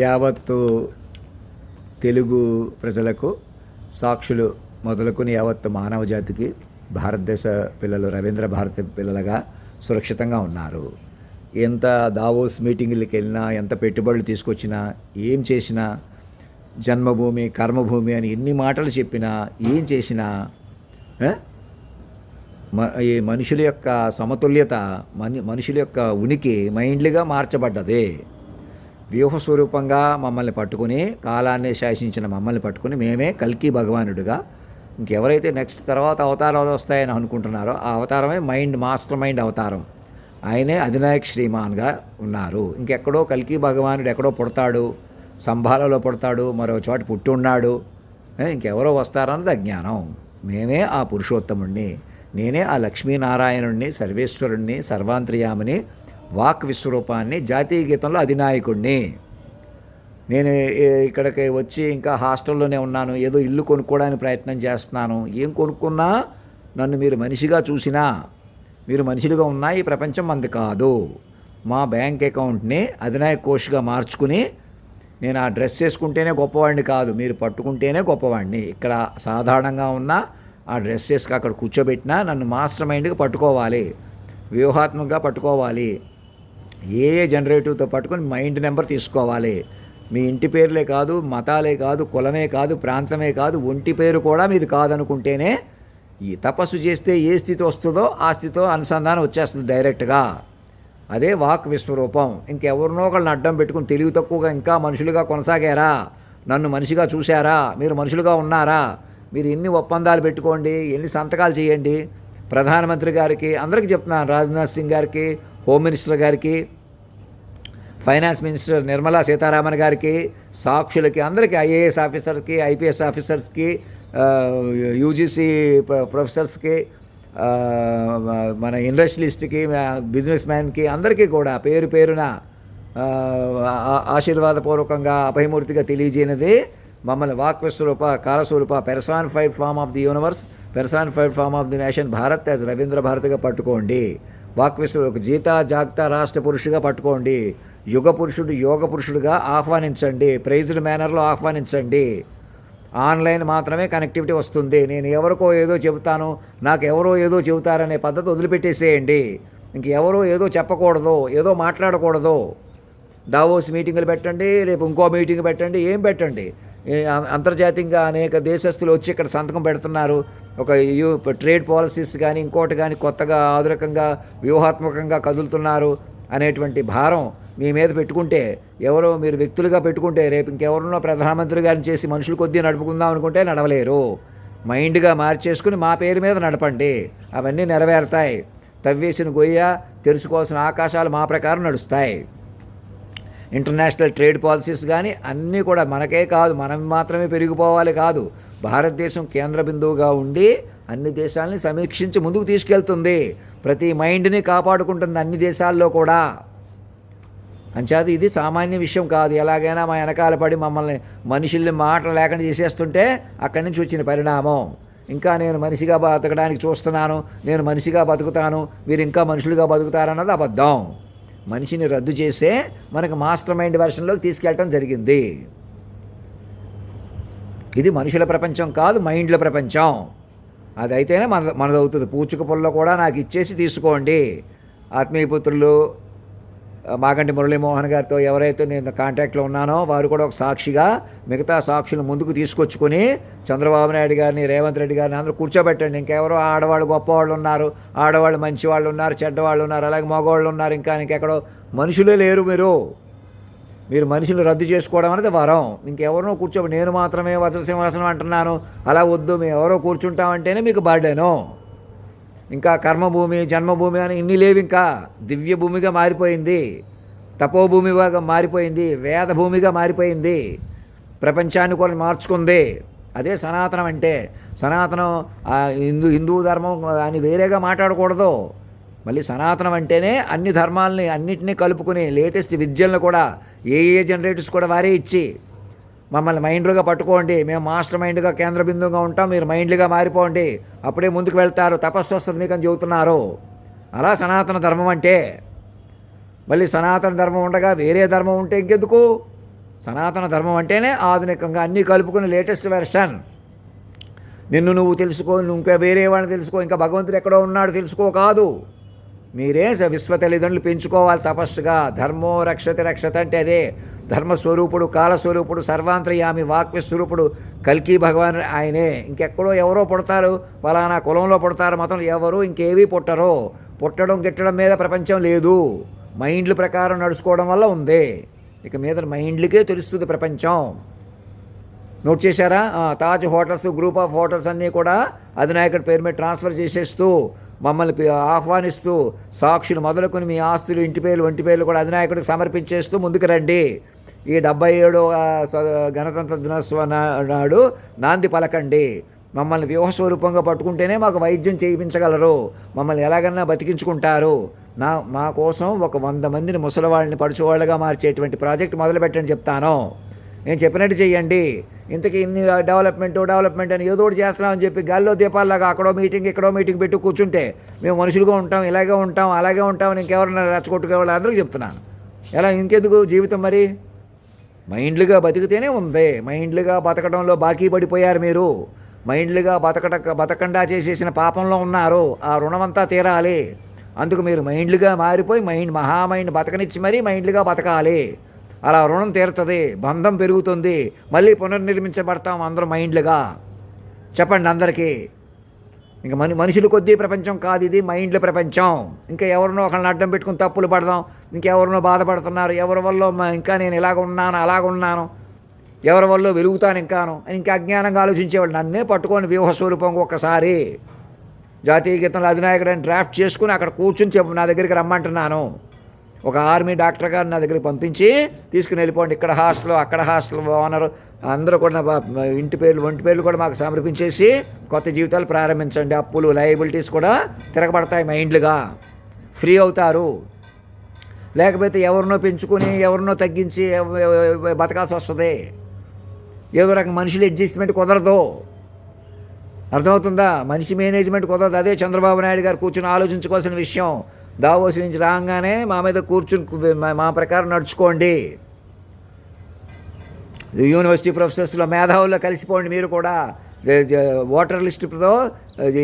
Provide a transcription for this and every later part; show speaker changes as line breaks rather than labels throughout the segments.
యావత్తు తెలుగు ప్రజలకు, సాక్షులు మొదలుకొని యావత్తు మానవ జాతికి భారతదేశ పిల్లలు రవీంద్ర భారతి పిల్లలుగా సురక్షితంగా ఉన్నారు. ఎంత దావోస్ మీటింగులకి వెళ్ళినా, ఎంత పెట్టుబడులు తీసుకొచ్చినా, ఏం చేసినా, జన్మభూమి కర్మభూమి అని ఎన్ని మాటలు చెప్పినా, ఏం చేసినా ఈ మనుషుల యొక్క సమతుల్యత, మనుషుల యొక్క ఉనికి మైండ్లీగా మార్చబడ్డది. వ్యూహస్వరూపంగా మమ్మల్ని పట్టుకుని, కాలాన్ని శాసించిన మమ్మల్ని పట్టుకుని మేమే కల్కి భగవానుడిగా, ఇంకెవరైతే నెక్స్ట్ తర్వాత అవతారాలు వస్తాయని అనుకుంటున్నారో ఆ అవతారమే మాస్టర్ మైండ్ అవతారం. ఆయనే అధినాయక్ శ్రీమాన్గా ఉన్నారు. ఇంకెక్కడో కల్కి భగవానుడు ఎక్కడో పుడతాడు, సంభాలలో పుడతాడు, మరో చోట పుట్టి ఉన్నాడు, ఇంకెవరో వస్తారన్నది అజ్ఞానం. మేమే ఆ పురుషోత్తముణ్ణి, నేనే ఆ లక్ష్మీనారాయణుణ్ణి, సర్వేశ్వరుణ్ణి, సర్వాంతర్యామిని, వాక్ విశ్వరూపాన్ని, జాతీయ గీతంలో అధినాయకుడిని. నేను ఇక్కడికి వచ్చి ఇంకా హాస్టల్లోనే ఉన్నాను, ఏదో ఇల్లు కొనుక్కోవడానికి ప్రయత్నం చేస్తున్నాను. ఏం కొనుక్కున్నా నన్ను మీరు మనిషిగా చూసినా, మీరు మనుషులుగా ఉన్నా ఈ ప్రపంచం మంది కాదు. మా బ్యాంక్ అకౌంట్ని అధినాయక కోష్గా మార్చుకుని, నేను ఆ డ్రెస్ వేసుకుంటేనే గొప్పవాడిని కాదు, మీరు పట్టుకుంటేనే గొప్పవాడిని. ఇక్కడ సాధారణంగా ఉన్న ఆ డ్రెస్ వేసుకు అక్కడ కూర్చోబెట్టినా నన్ను మాస్టర్ మైండ్గా పట్టుకోవాలి, వ్యూహాత్మకంగా పట్టుకోవాలి. ఏ జనరేటివ్తో పట్టుకొని మైండ్ నెంబర్ తీసుకోవాలి. మీ ఇంటి పేర్లే కాదు, మతాలే కాదు, కులమే కాదు, ప్రాంతమే కాదు, ఒంటి పేరు కూడా మీది కాదనుకుంటేనే ఈ తపస్సు చేస్తే ఏ స్థితి వస్తుందో ఆ స్థితితో అనుసంధానం వచ్చేస్తుంది డైరెక్ట్గా. అదే వాక్ విశ్వరూపం. ఇంకెవరినో ఒకళ్ళని అడ్డం పెట్టుకుని తెలివి తక్కువగా ఇంకా మనుషులుగా కొనసాగారా, నన్ను మనిషిగా చూశారా, మీరు మనుషులుగా ఉన్నారా, మీరు ఎన్ని ఒప్పందాలు పెట్టుకోండి, ఎన్ని సంతకాలు చేయండి, ప్రధానమంత్రి గారికి అందరికీ చెప్తున్నాను, రాజ్నాథ్ సింగ్ గారికి, హోమ్ మినిస్టర్ గారికి, ఫైనాన్స్ మినిస్టర్ నిర్మలా సీతారామన్ గారికి, సాక్షులకి, అందరికీ, ఐఏఎస్ ఆఫీసర్కి, ఐపీఎస్ ఆఫీసర్స్కి, యూజీసీ ప్రొఫెసర్స్కి, మన ఇండస్ట్రియలిస్ట్కి, బిజినెస్ మ్యాన్కి, అందరికీ కూడా పేరు పేరున ఆశీర్వాదపూర్వకంగా అభయమూర్తిగా తెలియజేయనిది మమ్మల్ని వాక్ విశ్వరూప, కాలస్వరూప, personified form of the universe, personified form of the nation Bharat as Ravindra భారతిగా పట్టుకోండి. వాక్ విశ్వ జీతా జాగ్తా రాష్ట్ర పురుషుడిగా పట్టుకోండి. యుగ పురుషుడు, యోగ పురుషుడిగా ఆహ్వానించండి, ప్రైజ్డ్ మేనర్లో ఆహ్వానించండి. ఆన్లైన్ మాత్రమే కనెక్టివిటీ వస్తుంది. నేను ఎవరికో ఏదో చెబుతాను, నాకు ఎవరో ఏదో చెబుతారనే పద్ధతి వదిలిపెట్టేసేయండి. ఇంకెవరో ఏదో చెప్పకూడదు, ఏదో మాట్లాడకూడదు. దావోస్ మీటింగులు పెట్టండి, రేపు ఇంకో మీటింగ్ పెట్టండి, ఏం పెట్టండి. అంతర్జాతీయంగా అనేక దేశస్తులు వచ్చి ఇక్కడ సంతకం పెడుతున్నారు. ఒక ట్రేడ్ పాలసీస్ కానీ ఇంకోటి కానీ కొత్తగా ఆధునికంగా వ్యూహాత్మకంగా కదులుతున్నారు అనేటువంటి భారం మీ మీద పెట్టుకుంటే, ఎవరో మీరు వ్యక్తులుగా పెట్టుకుంటే, రేపు ఇంకెవరినో ప్రధానమంత్రి గారిని చేసి మనుషులు కొద్దీ నడుపుకుందాం అనుకుంటే నడవలేరు. మైండ్గా మార్చేసుకుని మా పేరు మీద నడపండి, అవన్నీ నెరవేరుతాయి. తవ్వేసిన గొయ్య, తెరుచుకోవాల్సిన ఆకాశాలు మా ప్రకారం నడుస్తాయి. ఇంటర్నేషనల్ ట్రేడ్ పాలసీస్ కానీ అన్నీ కూడా మనకే కాదు, మనం మాత్రమే పెరిగిపోవాలి కాదు, భారతదేశం కేంద్ర బిందువుగా ఉండి అన్ని దేశాలని సమీక్షించి ముందుకు తీసుకెళ్తుంది. ప్రతి మైండ్ని కాపాడుకుంటుంది అన్ని దేశాల్లో కూడా. అంచేత ఇది సామాన్య విషయం కాదు. ఎలాగైనా మా వెనకాల పడి మమ్మల్ని మనుషుల్ని మాటలు లేకుండా చేసేస్తుంటే అక్కడి నుంచి వచ్చిన పరిణామం. ఇంకా నేను మనిషిగా బతకడానికి చూస్తున్నాను, నేను మనిషిగా బతుకుతాను, మీరు ఇంకా మనుషులుగా బతుకుతారన్నది అబద్ధం. మనిషిని రద్దు చేసే మనకు మాస్టర్ మైండ్ వెర్షన్లోకి తీసుకెళ్ళటం జరిగింది. ఇది మనుషుల ప్రపంచం కాదు, మైండ్ల ప్రపంచం. అదైతేనే మనదవుతుంది. పూచుక పుల్ల కూడా నాకు ఇచ్చేసి తీసుకోండి. ఆత్మీయ పుత్రులు మాగంటి మురళీమోహన్ గారితో ఎవరైతే నేను కాంటాక్ట్లో ఉన్నానో వారు కూడా ఒక సాక్షిగా మిగతా సాక్షులు ముందుకు తీసుకొచ్చుకొని చంద్రబాబు నాయుడు గారిని, రేవంత్ రెడ్డి గారిని అందరూ కూర్చోబెట్టండి. ఇంకెవరో ఆడవాళ్ళు గొప్పవాళ్ళు ఉన్నారు, ఆడవాళ్ళు మంచి వాళ్ళు ఉన్నారు, చెడ్డవాళ్ళు ఉన్నారు, అలాగే మగవాళ్ళు ఉన్నారు, ఇంకెక్కడో మనుషులే లేరు. మీరు మనుషులు రద్దు చేసుకోవడం అనేది వరం. ఇంకెవరినో కూర్చోబెట్టి నేను మాత్రమే వజ్రసింహాసనం అంటున్నాను, అలా వద్దు, మేము ఎవరో కూర్చుంటామంటేనే మీకు బర్డెను. ఇంకా కర్మభూమి, జన్మభూమి అని ఇన్ని లేవు. ఇంకా దివ్య భూమిగా మారిపోయింది, తపోభూమిగా మారిపోయింది, వేద భూమిగా మారిపోయింది, ప్రపంచాన్ని కూడా మార్చుకుంది. అదే సనాతనం అంటే. సనాతనం హిందూ ధర్మం అని వేరేగా మాట్లాడకూడదు. మళ్ళీ సనాతనం అంటేనే అన్ని ధర్మాలని అన్నింటినీ కలుపుకుని లేటెస్ట్ విద్యలను కూడా ఏ జనరేటర్స్ కూడా వారే ఇచ్చి మమ్మల్ని మైండ్లుగా పట్టుకోండి, మేము మాస్టర్ మైండ్గా కేంద్ర బిందువుగా ఉంటాం, మీరు మైండ్లుగా మారిపోండి, అప్పుడే ముందుకు వెళ్తారు, తపస్సు వస్తుంది మీకు అని చెబుతున్నారు. అలా సనాతన ధర్మం అంటే. మళ్ళీ సనాతన ధర్మం ఉండగా వేరే ధర్మం ఉంటే ఇంకెందుకు? సనాతన ధర్మం అంటేనే ఆధునికంగా అన్నీ కలుపుకుని లేటెస్ట్ వెర్షన్. నిన్ను నువ్వు తెలుసుకో, ఇంకా వేరే వాళ్ళని తెలుసుకో, ఇంకా భగవంతుడు ఎక్కడో ఉన్నాడు తెలుసుకో కాదు. మీరే విశ్వ తల్లిదండ్రులు పెంచుకోవాలి తపస్సుగా. ధర్మో రక్షతి రక్షత అంటే అదే. ధర్మస్వరూపుడు, కాలస్వరూపుడు, సర్వాంతర్యామి, వాక్యస్వరూపుడు కల్కి భగవాన్ ఆయనే. ఇంకెక్కడో ఎవరో పుడతారు, ఫలానా కులంలో పుడతారు, మతంలో ఎవరు ఇంకేవీ పుట్టరో. పుట్టడం గిట్టడం మీద ప్రపంచం లేదు. మైండ్ల ప్రకారం నడుచుకోవడం వల్ల ఉంది. ఇక మీద మైండ్లకే తెలుస్తుంది ప్రపంచం. నోట్ చేశారా? Taj hotels, group of hotels అన్నీ కూడా అధినాయకుడి పేరు మీద ట్రాన్స్ఫర్ చేసేస్తూ మమ్మల్ని ఆహ్వానిస్తూ సాక్షులు మొదలుకొని మీ ఆస్తులు, ఇంటి పేర్లు, ఒంటి పేర్లు కూడా అధినాయకుడికి సమర్పించేస్తూ ముందుకు రండి. ఈ 77వ గణతంత్ర దినోత్సవ నాడు నాంది పలకండి. మమ్మల్ని వ్యూహస్వరూపంగా పట్టుకుంటేనే మాకు వైద్యం చేయించగలరు, మమ్మల్ని ఎలాగన్నా బతికించుకుంటారు. మా కోసం ఒక 100 మందిని ముసలివాళ్ళని పడుచువాళ్ళగా మార్చేటువంటి ప్రాజెక్ట్ మొదలుపెట్టండి చెప్తాను. నేను చెప్పినట్టు చెయ్యండి. ఇంతకీ ఇన్ని డెవలప్మెంట్ అని ఏదో ఒకటి చేస్తున్నామని చెప్పి గాల్లో దీపాల్లాగా అక్కడో మీటింగ్ ఇక్కడో మీటింగ్ పెట్టి కూర్చుంటే మేము మనుషులుగా ఉంటాం, ఇలాగే ఉంటాం, అలాగే ఉంటామని ఇంకెవరన్నా రెచ్చగొట్టుకునే వాళ్ళు అందరికీ చెప్తున్నాను. ఎలా ఇంకెందుకు జీవితం? మరి మైండ్లుగా బతికితేనే ఉంది. మైండ్లుగా బతకడంలో బాకీ పడిపోయారు మీరు. మైండ్లుగా బతకండా చేసేసిన పాపంలో ఉన్నారు. ఆ రుణమంతా తీరాలి. అందుకు మీరు మైండ్లుగా మారిపోయి మహామైండ్ బతకనిచ్చి మరీ మైండ్లుగా బతకాలి. అలా రుణం తీరుతుంది, బంధం పెరుగుతుంది, మళ్ళీ పునర్నిర్మించబడతాం అందరూ మైండ్లుగా. చెప్పండి అందరికీ. ఇంకా మనుషులు కొద్దీ ప్రపంచం కాదు ఇది, మైండ్ల ప్రపంచం. ఇంకా ఎవరినో ఒకళ్ళని అడ్డం పెట్టుకుని తప్పులు పడదాం, ఇంకెవరినో బాధపడుతున్నారు, ఎవరి వల్ల ఇంకా నేను ఇలాగ ఉన్నాను అలాగ ఉన్నాను, ఎవరి వల్ల వెలుగుతాను ఇంకాను అని ఇంకా అజ్ఞానంగా ఆలోచించేవాళ్ళు. నన్నే పట్టుకొని వ్యూహస్వరూపంగా ఒక్కసారి జాతీయ గీతంలో అధినాయకుడు అని డ్రాఫ్ట్ చేసుకుని అక్కడ కూర్చుని నా దగ్గరికి రమ్మంటున్నాను. ఒక ఆర్మీ డాక్టర్ గారు నా దగ్గరికి పంపించి తీసుకుని వెళ్ళిపోండి. ఇక్కడ హాస్టల్, అక్కడ హాస్టల్ ఓనరు అందరూ కూడా ఇంటి పేర్లు, ఒంటి పేర్లు కూడా మాకు సమర్పించేసి కొత్త జీవితాలు ప్రారంభించండి. అప్పులు, లయబిలిటీస్ కూడా తిరగబడతాయి, మైండ్లుగా ఫ్రీ అవుతారు. లేకపోతే ఎవరినో పెంచుకొని ఎవరినో తగ్గించి బతకాల్సి వస్తుంది. ఏదో రకం మనుషులు అడ్జస్ట్మెంట్ కుదరదు. అర్థమవుతుందా? మనిషి మేనేజ్మెంట్ కుదరదు. అదే చంద్రబాబు నాయుడు గారు కూర్చొని ఆలోచించుకోవాల్సిన విషయం. దావోస్ నుంచి రాగానే మా మీద కూర్చుని మా ప్రకారం నడుచుకోండి. యూనివర్సిటీ ప్రొఫెసర్స్లో మేధావుల్లో కలిసిపోండి. మీరు కూడా ఓటర్ లిస్టుతో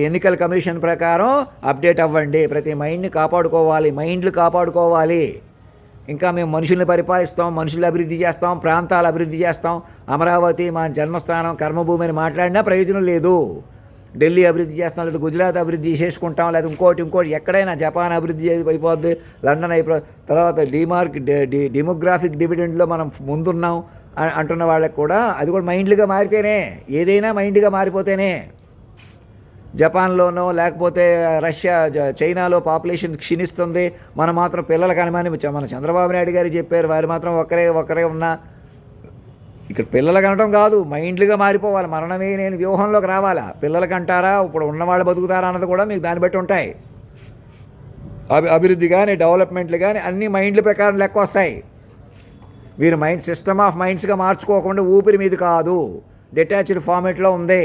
ఎన్నికల కమిషన్ ప్రకారం అప్డేట్ అవ్వండి. ప్రతి మైండ్ని కాపాడుకోవాలి, మైండ్లు కాపాడుకోవాలి. ఇంకా మేము మనుషుల్ని పరిపాలిస్తాం, మనుషులు అభివృద్ధి చేస్తాం, ప్రాంతాలు అభివృద్ధి చేస్తాం. అమరావతి మా జన్మస్థానం, కర్మభూమి అని మాట్లాడినా ప్రయోజనం లేదు. ఢిల్లీ అభివృద్ధి చేస్తాం, లేదా గుజరాత్ అభివృద్ధి చేసుకుంటాం, లేదా ఇంకోటి ఎక్కడైనా జపాన్ అభివృద్ధి అయిపోద్ది, లండన్ తర్వాత డెమోగ్రాఫిక్ డివిడెండ్లో మనం ముందున్నాం అంటున్న వాళ్ళకి కూడా అది కూడా మైండ్లుగా మారితేనే, ఏదైనా మైండ్గా మారిపోతేనే. జపాన్లోనో లేకపోతే రష్యా, చైనాలో పాపులేషన్ క్షీణిస్తుంది, మనం మాత్రం పిల్లలకి అనమని మన చంద్రబాబు నాయుడు గారు చెప్పారు. వారు మాత్రం ఒకరే ఉన్నా. ఇక్కడ పిల్లలకి అనడం కాదు, మైండ్లుగా మారిపోవాలి. మరణమే నేను వ్యూహంలోకి రావాలా. పిల్లలకి అంటారా, ఇప్పుడు ఉన్నవాళ్ళు బతుకుతారా అన్నది కూడా మీకు దాన్ని బట్టి ఉంటాయి. అభివృద్ధి కానీ డెవలప్మెంట్లు కానీ అన్నీ మైండ్ల ప్రకారం లెక్క వస్తాయి. వీరు సిస్టమ్ ఆఫ్ మైండ్స్గా మార్చుకోకుండా ఊపిరి మీద కాదు, డిటాచ్డ్ ఫార్మేట్లో ఉంది.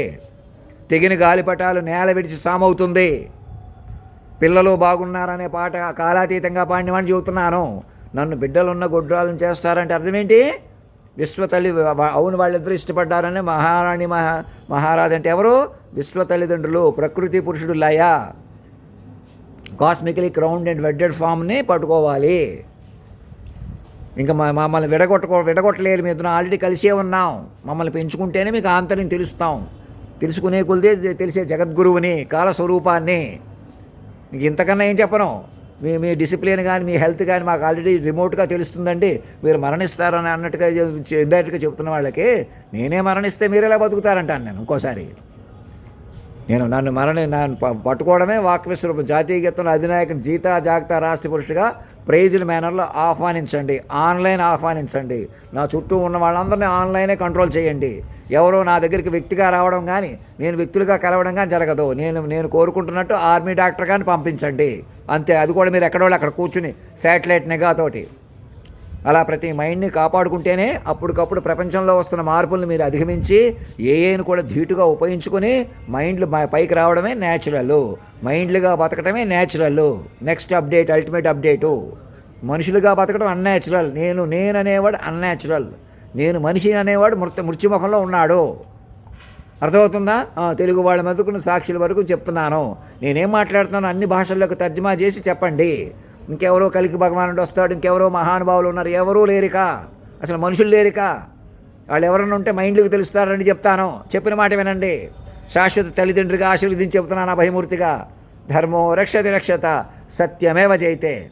తెగిన గాలిపటాలు నేల విడిచి సామవుతుంది. పిల్లలు బాగున్నారనే పాట కాలాతీతంగా పాడినవాడిని చెబుతున్నాను. నన్ను బిడ్డలున్న గొడ్రాలను చేస్తారంటే అర్థం ఏంటి? విశ్వతల్లి, అవును వాళ్ళిద్దరూ ఇష్టపడ్డారని మహారాణి మహారాజు అంటే ఎవరు? విశ్వ తల్లిదండ్రులు. ప్రకృతి పురుషుడు లయ, కాస్మికలీ క్రౌండ్ అండ్ వెడ్డెడ్ ఫామ్ని పట్టుకోవాలి. ఇంకా మమ్మల్ని విడగొట్టలేరు. మీద ఆల్రెడీ కలిసే ఉన్నాం. మమ్మల్ని పెంచుకుంటేనే మీకు ఆంతర్యం తెలుసుకునే కొలిదే తెలిసే జగద్గురువుని, కాలస్వరూపాన్ని. ఇంక ఇంతకన్నా ఏం చెప్పను. మీ డిసిప్లిన్ కానీ మీ హెల్త్ కానీ మాకు ఆల్రెడీ రిమోట్గా తెలుస్తుందండి. మీరు మరణిస్తారని అన్నట్టుగా ఇండైరెక్ట్గా చెప్తున్న వాళ్ళకి నేనే మరణిస్తే మీరు ఎలా బతుకుతారంటాను నేను. ఇంకోసారి నన్ను పట్టుకోవడమే వాక్యస్వరూపం. జాతీయ గీతంలో అధినాయకుని జీతా జాగ్తా రాష్ట్ర పురుషుగా ప్రైజ్డ్ మేనర్లో ఆహ్వానించండి. ఆన్లైన్ ఆహ్వానించండి. నా చుట్టూ ఉన్న వాళ్ళందరినీ ఆన్లైనే కంట్రోల్ చేయండి. ఎవరో నా దగ్గరికి వ్యక్తిగా రావడం కానీ నేను వ్యక్తులుగా కలవడం కానీ జరగదు. నేను కోరుకుంటున్నట్టు ఆర్మీ డాక్టర్ కానీ పంపించండి అంతే. అది కూడా మీరు ఎక్కడోళ్ళు అక్కడ కూర్చుని శాటిలైట్ నిఘాతోటి అలా ప్రతి మైండ్ని కాపాడుకుంటేనే అప్పటికప్పుడు ప్రపంచంలో వస్తున్న మార్పులను మీరు అధిగమించి ఏఐని కూడా ధీటుగా ఉపయోగించుకొని మైండ్లు పైకి రావడమే న్యాచురల్. మైండ్లుగా బతకడమే natural. Next update, ultimate update. మనుషులుగా బతకడం అన్యాచురల్. నేను అనేవాడు అన్యాచురల్. నేను మనిషి అనేవాడు మృత్యుముఖంలో ఉన్నాడు. అర్థమవుతుందా? తెలుగు వాళ్ళ మెతుకున్న సాక్షుల వరకు చెప్తున్నాను. నేనేం మాట్లాడుతున్నాను అన్ని భాషల్లోకి తర్జుమా చేసి చెప్పండి. ఇంకెవరో కలికి భగవానుడు వస్తాడు, ఇంకెవరో మహానుభావులు ఉన్నారు, ఎవరూ లేరిక, అసలు మనుషులు లేరిక. వాళ్ళు ఎవరన్నా ఉంటే మైండ్లకు తెలుస్తారని చెప్తాను. చెప్పిన మాట వినండి. శాశ్వత తల్లిదండ్రిగా ఆశీర్వదించి చెబుతున్నాను అభయమూర్తిగా. ధర్మో రక్షతి రక్షత, సత్యమేవ జయతే.